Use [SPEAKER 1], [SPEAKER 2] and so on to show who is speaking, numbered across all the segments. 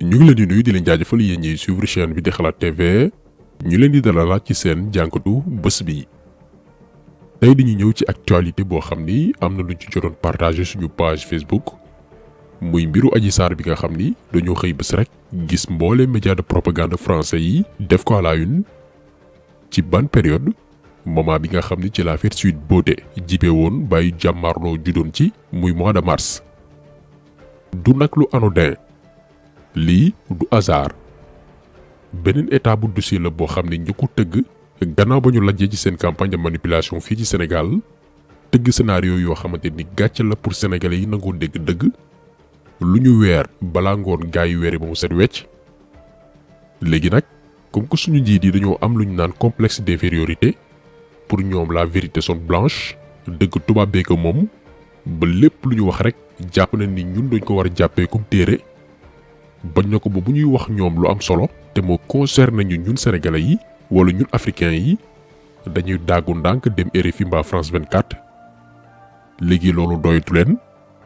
[SPEAKER 1] ñu ngi leen di nuyu di leen jaajëfal yéen ñiy suivre chaîne bi di Xalaat TV ñu leen di dalalaat ci seen jànkatu bés bi. tey dañuy ñëw ci actualité boo xam ni am na luñ ci jotoon partagé suñu page Facebook muy mbiru Adji Sarr bi nga xam ni dañoo xëy bés rek gis mboole média de propagande français yi def ko à la une ci ban période moment bi nga xam ni ci la fête Sweet Beauté jibe woon bàyyi jàmmarloo judoon ci muy mois de mars. du nag lu anodin lii du hasard beneen état bu dossier la boo xam ne ñu ko tëgg gannaaw ba ñu lajjee ci seen campagne de manipulation fii ci Sénégal tëgg scénario yoo xamante ni gàcce la pour sénégalais yi nangoo dégg dëgg lu ñu weer balaa ngoon gaa yi weeri ba mu set wecc. léegi nag comme que suñu njiit yi dañoo am lu ñu naan complexe d'infériorité pour ñoom la vérité sonne blanche dëgg tubaab bee ko moom ba lépp lu ñu wax rek jàpp na ni ñun dañ ko war a jàppee comme téere bañ na ko ba bu ñuy wax ñoom lu am solo te moo concerné ñu ñun sénégalais yi wala ñun africains yi dañuy daagu ndànk dem RFI mbaa France 24. léegi loolu doyatu leen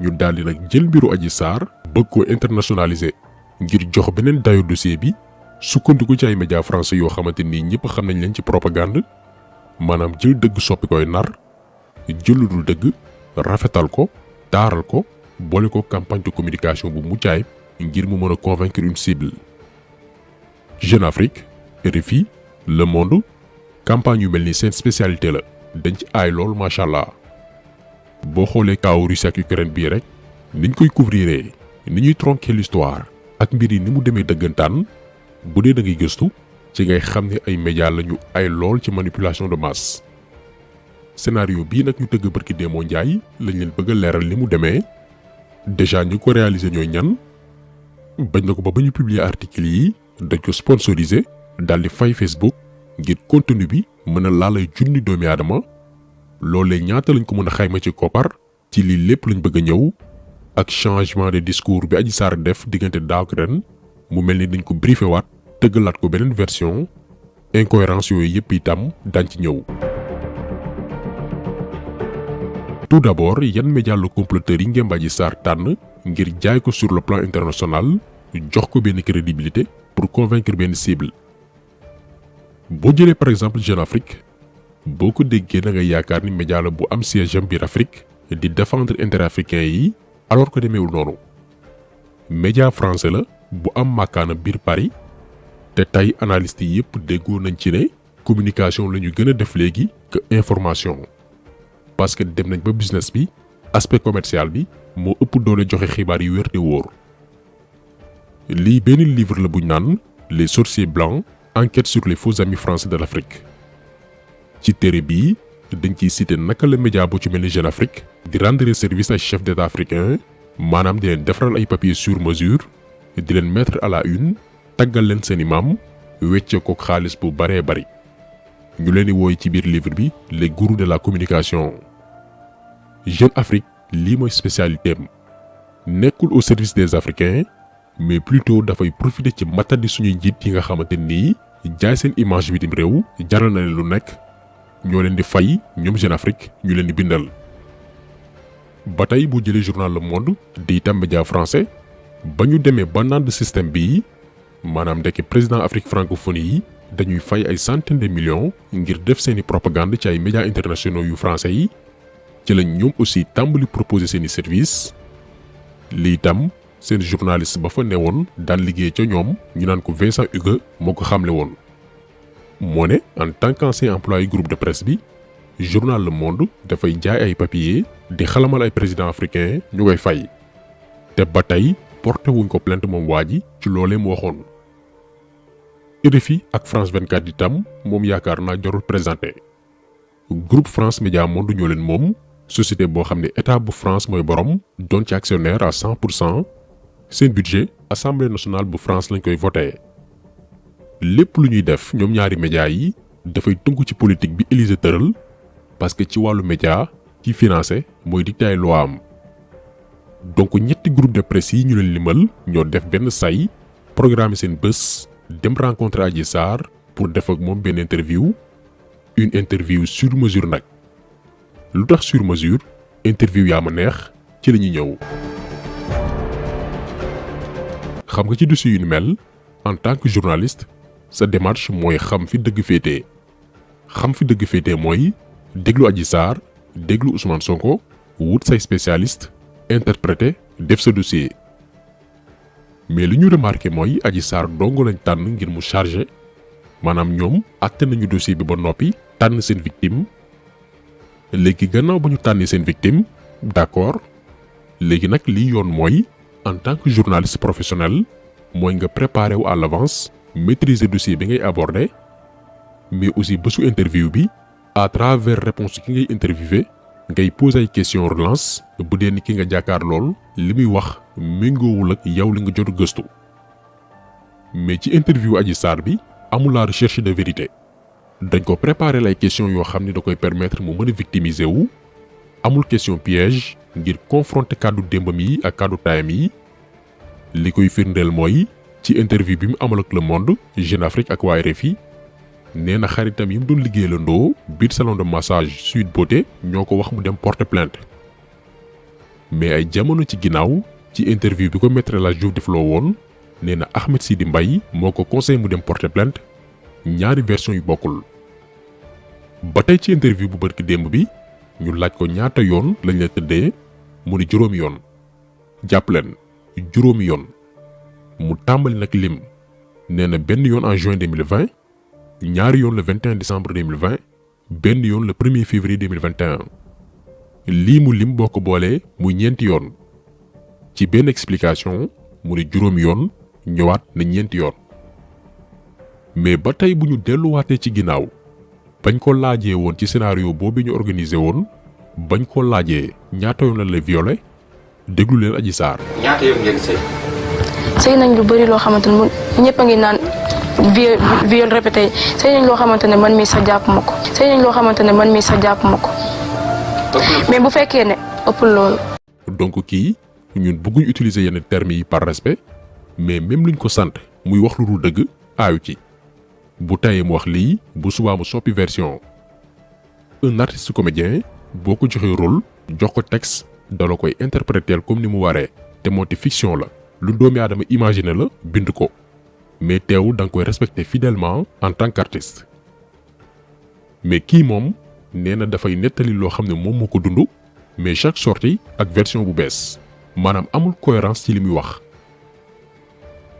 [SPEAKER 1] ñu daldi nag jël mbiru Adji Sarr bëgg ko internationaliser ngir jox beneen dayo dossier bi sukkandiku ci ay médias français yoo xamante ni ñëpp xam nañ leen ci propagande maanaam jël dëgg soppi koy nar jël lu dul dëgg rafetal ko taaral ko boole ko campagne de communication bu mucc ayib ngir mu mën a convaincre une cible. Jeune Afrique, RFI, Le Monde campagne yu mel ni seen spécialité la dañ ci aay lool macha allah boo xoolee kaawu Russie ak Ukraine bii rek niñ koy couvrir ni ñuy tronquer l'histoire ak mbir yi ni mu demee dëggantaan bu dee da ngay gëstu ci ngay xam ne ay médias lañu ay lool ci manipulation de masse. scénario bii nag ñu tëgg barki Démo Njaay lañ leen bëgg a leeral ni mu demee déjà ñu ko réaliser ñooy ñan bañ na ko ba ñu publier article yi dañ ko sponsorisé daldi fay Facebook ngir contenu bi mën a laalay junni doomi aadama loolee ñaata lañ ko mën a xayma ci koppar ci lii lépp lañ bëgg a ñëw ak changement de discours bi Adji Sarr def diggante daaw ak ren mu mel ni dañ ko briefé waat tëggalaat ko beneen version incohérence yooyu yëpp itam dañ ci ñëw. tout d'abord yan média la comploteurs yi ngeen Adji Sarr tànn ngir jaay ko sur le plan international jox ko benn crédibilité pour convaincre benn cible. boo jëlee par exemple Jeune Afrique boo ko déggee da nga yaakaar ni média la bu am siège am biir Afrique di défendre intérêt africain yi alors que demeewul noonu. média français la bu am màkkaana biir Paris te tey analystes yi yëpp déggoo nañ ci ne communication la ñu gën a def léegi que information. parce que dem nañ ba business bi aspect commercial bi moo ëpp doole joxe xibaar yu wér te wóor. lii benn livre la buñ naan les sorciers blancs enquête sur les faux amis français de l'Afrique. ci téere bii dañ ciy cité naka la média bu ci mel ni Jeune Afrique di rendre service ay chef d'état africain maanaam di leen defaral ay papiers sur mesure di leen mettre à la une taggal leen seeni maam wecce ko xaalis bu baree bari. ñu leen di wooy ci biir livre bi les gourous de la communication. Jeune Afrique lii mooy spécialité am nekkul au service des Africains mais plutôt dafay profiter ci matadi suñuy njiit yi nga xamante nii jaay seen image bitim réew jaral na leen lu nekk ñoo leen di fay ñoom Jeune Afrique ñu leen di bindal. ba tey bu jëlee journal Le Monde di itam média français ba ñu demee ba naan système bii maanaam ndekki président Afrique francophonie yi dañuy fay ay centaines de millions ngir def seeni propagande ci ay médias internationaux yu français yi ci lañ ñoom aussi tàmbali proposer seeni service. lii itam seen journaliste ba fa newoon daan liggéey ca ñoom ñu naan ko Vincent Hugues moo ko xamle woon. moo ne en tant qu'ancien employé groupe de presse bi journal Le Monde dafay jaay ay papiers di xalamal ay président africain ñu koy fay te ba tey porté wuñ ko plainte moom waa ji ci loolee mu waxoon. RFI ak France 24 itam moom yaakaar naa jarul présenté groupe France Média Monde ñoo leen moom société boo xam ne état bu France mooy borom doon ci actionnaire à 100%. seen budget assemblée nationale bu France lañ koy voté. lépp lu ñuy def ñoom ñaari médias yi dafay tënku ci politique bi Élysée tëral parce que ci wàllu média ci financé mooy dictaay loi am. donc ñetti groupe de presse yi ñu leen limal ñoo def benn say programme seen bés dem rencontrer Adji Sarr pour def ak moom benn interview une interview sur mesure nag. lu tax sur mesure interview yaa ma neex ci la ñuy ñëw. xam nga ci dossier yu ni mel en tant que journaliste sa démarche mooy xam fi dëgg féetee xam fi dëgg féetee mooy déglu Adji Sarr déglu Ousmane Sonko wut say spécialiste interpréter def sa dossier mais li ñu remarqué mooy Adji Sarr dong lañ tànn ngir mu chargé maanaam ñoom àtte nañu dossier bi ba noppi tànn seen victime léegi gannaaw ba ñu tànnee seen victime d'accord léegi nag li yoon mooy en tant que journaliste professionnel mooy nga préparer wu à l'avance maîtriser dossier bi ngay aborder mais aussi bésu interview bi à travers réponse ki ngay interviewé ngay poser ay questions relance bu dee ni ki nga jàkkaar lool li muy wax méngoowul ak yow li nga jot gëstu mais ci interview Adji Sarr bi amul la recherche de vérité dañ ko préparer lay questions yoo xam ni da koy permettre mu mën a victimiser wu amul question piège ngir confronter kàddu démbam yi ak kàddu taayam yi li koy firndeel mooy ci interview bi mu amal ak Le Monde Jeune Afrique ak waa RFI nee na xaritam yi mu doon liggéeyandoo biir salon de massage Sweet Beauté ñoo ko wax mu dem porter plainte mais ay jamono ci ginnaaw ci interview bi ko Maître El Hadji Diouf defloo woon nee na Ahmed Sidi Mbaye moo ko conseillé mu dem porter plainte ñaari version yu bokkul ba tey ci interview bu barki démb bi ñu laaj ko ñaata yoon lañ la tëddee mu ni juróomi yoon jàpp leen juróomi yoon mu tàmbali nag lim nee na benn yoon en juin 2020 ñaari yoon le 21 décembre 2020 benn yoon le 1er février 2021 lii mu lim boo ko boolee muy ñeenti yoon ci benn explication mu ni juróomi yoon ñëwaat na ñeenti yoon mais ba tey bu ñu delluwaatee ci ginnaaw bañ ko laajee woon ci scénario boobu ñu organisé woon bañ ko laajee ñaata yoon la lay violé déglu leen Adji Sarr.
[SPEAKER 2] ñaata yoon ngeen sëy.
[SPEAKER 3] sëy nañ lu bëri loo xamante ne ñëpp a ngi naan viol répété sëy nañ loo xamante ne man mii sax jàpp ma ko. sëy nañ loo xamante ne man mii sax jàpp ma ko. mais bu fekkee ne ëppul loolu.
[SPEAKER 1] donc kii ñun bëgguñ utiliser yenn termes yi par respect mais même luñ ko sant muy wax lu dul dëgg aayu ci. bu tayee mu wax lii bu subaa mu soppi version un artiste comédien boo ko joxee rôle jox ko texte dala koy interpréter comme ni mu waree te moonte fiction la lu doomi aadama imaginer la bind ko mais teewul da nga koy respecter fidèlement en tant qu'artiste mais kii moom nee na dafay nettali loo xam ne moom moo ko dund mais chaque sortie ak version bu bees maanaam amul cohérence ci li muy wax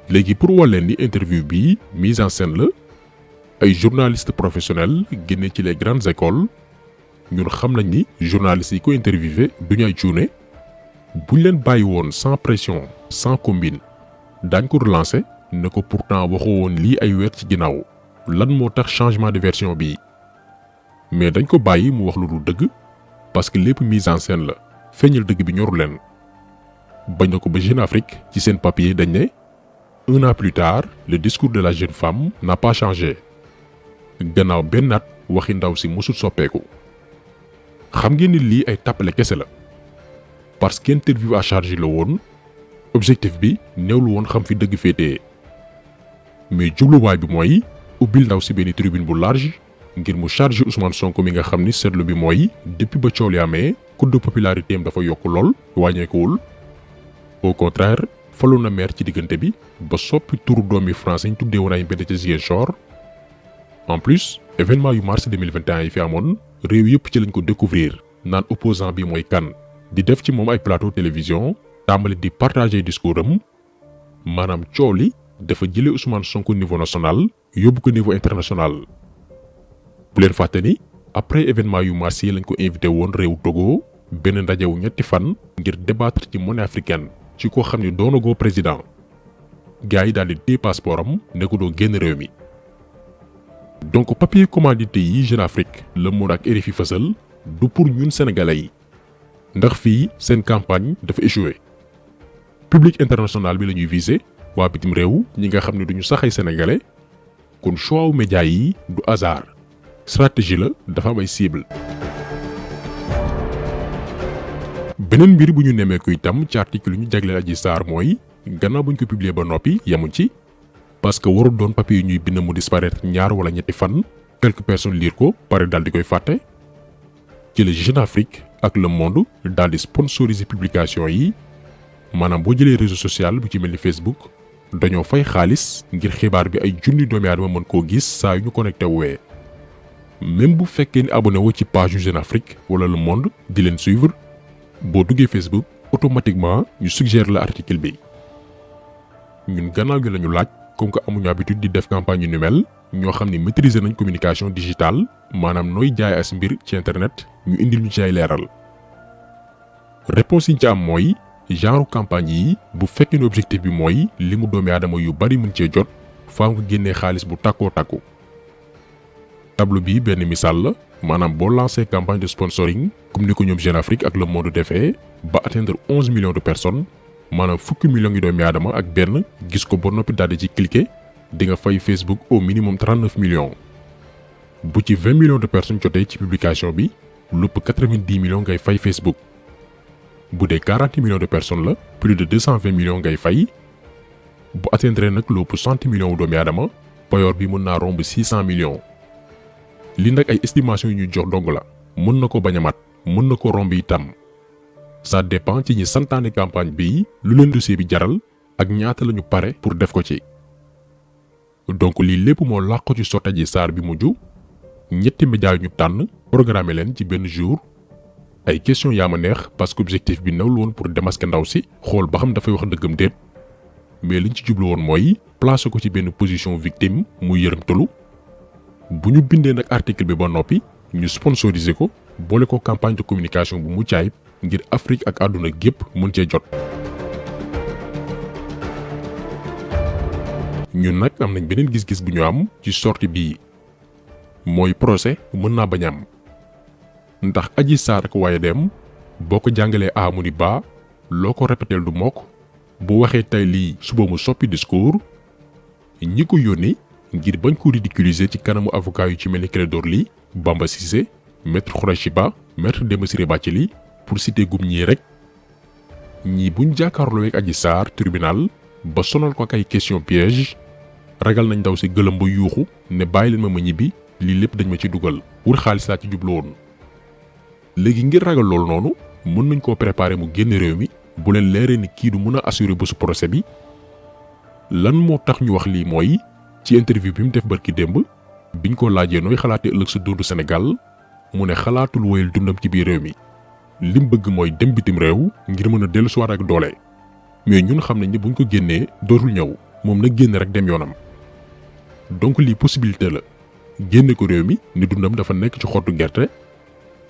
[SPEAKER 1] léegi pour wal leen ni interview bi mise en scène la ay journalistes professionnels génne ci les grandes écoles ñun xam nañ ni journalistes yi ko interviewé duñu ay cuune buñ leen bàyyi woon sans pression sans combine daañ ko relancer ne ko pourtant waxoo woon lii ay weer ci ginnaaw lan moo tax changement de version bi mais dañ ko bàyyi mu wax lu dul dëgg parce que lépp mise en scène la feeñal dëgg bi ñoru leen bañ na ko ba Jeune Afrique ci seen papier dañ ne 1 an plus tard le discours de la jeune femme n'a pas changé gannaaw benn at waxi ndaw si mësul soppeeku xam ngeen ni lii ay tàppale kese la parce que interview à charge la woon objectif bi néewlu woon xam fi dëgg féetee mais jubluwaay bi mooy ubbil ndaw si benn tribune bu large ngir mu charge Ousmane Sonko mi nga xam ni seetlu bi mooy depuis ba coow li amee coût de popularité am dafa yokk lool wàññeekuwul au contraire falu na maire ci diggante bi ba soppi turu doomi France ñu tuddee woon ay mbedd ca Ziguinchor en plus événement yu mars 2021 yi fi amoon réew yëpp ci lañ ko découvrir naan opposant bi mooy kan di def ci moom ay plateau télévision tàmbali di partager discours am maanaam coow li dafa jëlee Ousmane Sonko niveau national yóbbu ko niveau international. bu leen fàtte ni après événement yu mars yi lañ ko invité woon réew Togo benn ndajewu ñetti fan ngir débattre ci monnaie africaine ci koo xam ne doonagoo président gars yi daal di téye passeport am ne ko doo génn réew mi. donc papier commandité yi Jeune Afrique Le Monde ak RFI fësal du pour ñun sénégalais yi ndax fii seen campagne dafa échoué public international bi la ñuy viser waa bitim réew ñi nga xam ne duñu sax ay sénégalais kon choix wu média yi du hasard stratégie la dafa am ay cible. beneen mbir bu ñu nemmeeku itam ci article yu ñu jagleel Adji Sarr mooy gannaaw buñ ko publier ba noppi yemuñ ci. parce que warul doon papier yu ñuy bind mu disparaître ñaar wala ñetti fan quelques personnes lire ko pare daal di koy fàtte ci la Jeune Afrique ak Le Monde daal di sponsoriser publication yi maanaam boo jëlee réseau social bu ci mel ni Facebook dañoo fay xaalis ngir xibaar bi ay junni doomi aadama mën koo gis saa yu ñu connecté wuwee. même bu fekkee ni abonné wu ci page yu Jeune Afrique wala Le Monde di leen suivre boo duggee Facebook automatiquement ñu suggère la article bi. ñun gannaaw gi lañu laaj comme que amuñu habitude di def campagne yu ni mel ñoo xam ni maîtriser nañ communication digitale maanaam nooy jaay as mbir ci internet ñu indil ñu ci ay leeral. réponse yi ñu ci am mooy genre campagne yi bu fekkee ne objectif bi mooy li mu doomi aadama yu bari mën cee jot faaw nga génnee xaalis bu tàkkoo tàkku. tableau bi benn misaal la maanaam boo lancé campagne de sponsoring comme ni ko ñoom Jeune Afrique ak Le Monde defee ba atteindre 11 millions de personnes maanaam fukki millions yi doomi aadama ak benn gis ko ba noppi daal di ci cliquer di nga fay Facebook au minimum 39 millions. bu ci 20 millions de personnes jotee ci publication bi lupp 90 millions ngay fay Facebook. bu dee 40 millions de personnes la plus de 220 millions ngay fay. bu atteindre nag lupp 60 millions wu doomi aadama payoor bi mën naa romb 600 millions. li nag ay estimation yu ñuy jox dong la mën na ko bañ a mat mën na ko romb itam. ça dépend ci ñi santaane campagne bi lu leen dossier bi jaral ak ñaata lañu pare pour def ko ci. donc lii lépp moo làqu ci Sor Adji Sarr bi mujj ñetti médias yu ñu tànn programmé leen ci benn jour. ay question yaa ma neex parce que objectif bi nawul woon pour démasquer ndaw si xool ba xam dafay wax dëggam déet mais liñ ci jublu woon mooy placer ko ci benn position victime muy yërëmtalu. bu ñu bindee nag article bi ba noppi ñu sponsoriser ko boole ko campagne de communication bu mucc ayib ngir Afrique ak àdduna gépp mën cee jot. ñun nag am nañ beneen gis-gis bu ñu am ci sortie bii mooy procès mën naa bañ am ndax Adji Sarr ak waaye dem boo ko jàngalee A mu ni ba loo ko répéteel du mokk bu waxee tey lii suba mu soppi discours ñi ko yónni ngir bañ ko ridiculiser ci kanamu avocat yu ci mel ni Clédor Ly Bamba Cissé maître Khoureychi Ba maître Demba Ciré Bathily pour citer gum ñii rek ñii buñ jàkkaarloo ak Adji Sarr tribunal ba sonal ko ak ay question piège ragal nañ ndaw si gëlëm ba yuuxu ne bàyyi leen ma ñibbi lii lépp dañ ma ci dugal wut xaalis laa ci jublu woon. léegi ngir ragal loolu noonu mën nañ koo préparer mu génn réew mi bu leen leeree ni kii du mën a assurer bésu procès bi. lan moo tax ñu wax lii mooy ci interview bi mu def barki démb biñ ko laajee nooy xalaatee ëllëg sa dundu Sénégal mu ne xalaatul woyal dundam ci biir réew mi lim bëgg mooy dem bitim réew ngir mën a dellu si waat ak doole. mais ñun xam nañ ne buñ ko génnee dootul ñëw moom nag génn rek dem yoonam. donc lii possibilité la génne ko réew mi ni dundam dafa nekk ci xottu gerte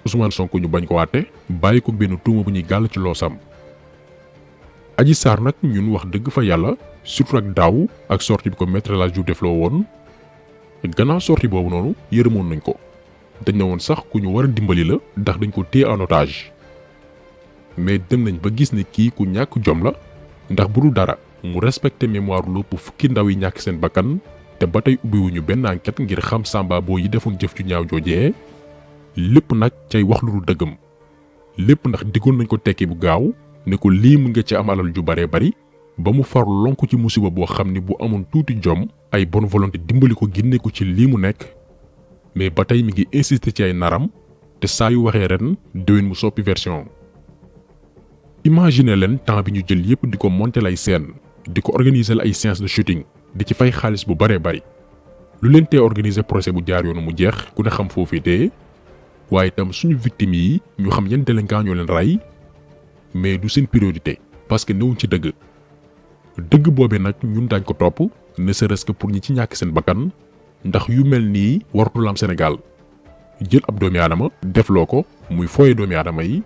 [SPEAKER 1] Ousmane Sonko ñu bañ ko waate bàyyi ko benn tuuma bu ñuy gàll ci loosam. Adji Sarr nag ñun wax dëgg fa yàlla surtout ak daaw ak sortie bi ko maître El Hadji Diouf defloo woon gannaaw sortie boobu noonu yërëmoon nañ ko dañ ne woon sax ku ñu war a dimbali la ndax dañ ko téye en otage. mais dem nañ ba gis ne kii ku ñàkk jom la ndax bu dul dara mu respecté mémoire lépp fukki ndaw yi ñàkk seen bakkan te ba tey ubbiwuñu benn enquête ngir xam samba boo yi defoon jëf ju ñaaw joojee lépp nag cay wax lu dul dëggam lépp ndax diggoon nañ ko tekki bu gaaw ne ko lii mu nga ci am alal ju baree bari ba mu far lonku ci musiba boo xam ni bu amoon tuuti jom ay bonne volonté dimbali ko génne ko ci lii mu nekk mais ba tey mi ngi insister ci ay naram te saa yu waxee ren déwén mu soppi version. imagine leen temps bi ñu jël yépp di ko monter ay scène di ko organiser ay séance de shooting di ci fay xaalis bu baree bari lu leen tee organiser procès bu jaar yoonu mu jeex ku ne xam foofii tee waaye itam suñu victimes yi ñu xam yan délinquants ñoo leen rey mais du seen priorité parce que newuñ ci dëgg boobee nag ñun daañ ko topp ne serait-ce que pour ñi ci ñàkk seen bakkan ndax yu mel nii waratul am Sénégal jël ab doomi aadama defloo ko muy fooye doomi aadama yi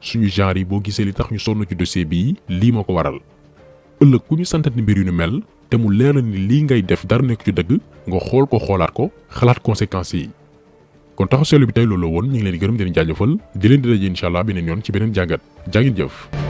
[SPEAKER 1] suñu genre yi boo gisee li tax ñu sonn ci dossier bii lii moo ko waral ëllëg ku ñu santati mbir yu ni mel te mu leer na ni lii ngay def dara nekk ci dëgg nga xool ko xoolaat ko xalaat conséquences yi. kon taxaw seetlu bi tey loolu woon ñu ngi leen di gërëm di leen jaajëfal di leen di daje incha allah beneen yoon ci beneen jàngat jaa ngeen jëf.